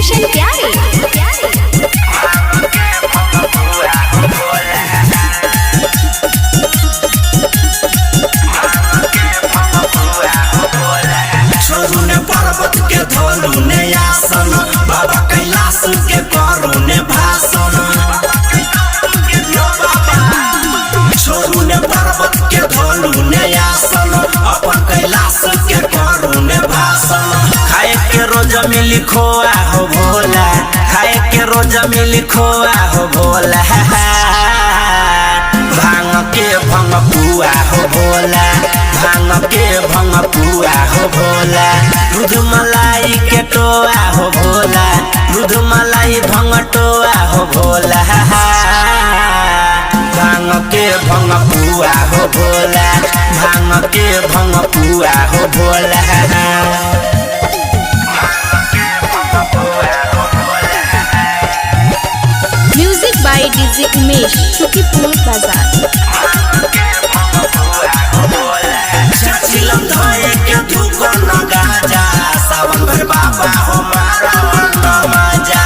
भूषण प्यारे। छोरू ने पर्वत के धोलू ने आसन, बाबा कैलाश के करू ने भाषण। छोरू ने पर्वत के धोलू ने आसन, अपन कैलाश के करू ने भाषण। खाए के रोज मिली खोआ हो भोला, खाए के रोज मिली खोआ हो भोला। भांग के भंग पुआ हो भोला, भांग के भंग पुआ हो भोला। दूध मलाई के टोआ हो भोला, दूध मलाई भंग टोआ हो भोला। भांग के भंग पुआ हो भोला, भांग के भंग पुआ हो Bhola. Music by DJ Umesh, Shukipur बाजार। चिलम धोए के धूप न गाजा, सावन भर बाबा हो मारा मजा।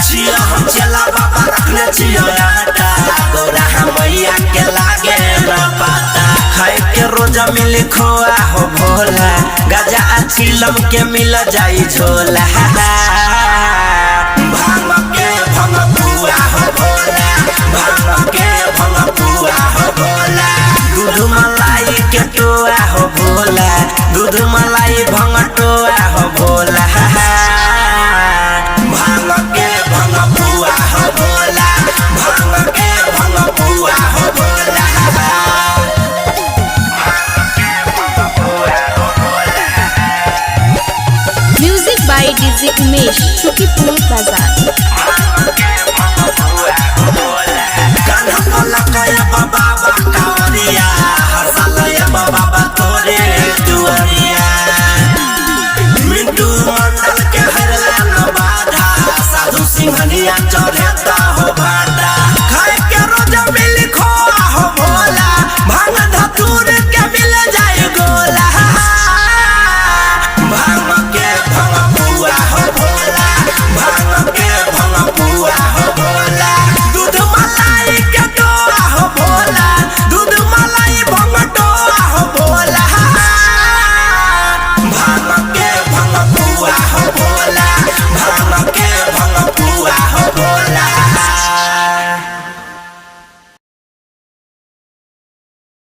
जिया हम चला बाबा रखने जिया आटा, गोरा मैया के लागे न पाता। खाए के रोज मिली खोआ हो भोला, गाजा चिलम के मिल जाई झोला। भांग के भंग पुआ हो भोला, भांग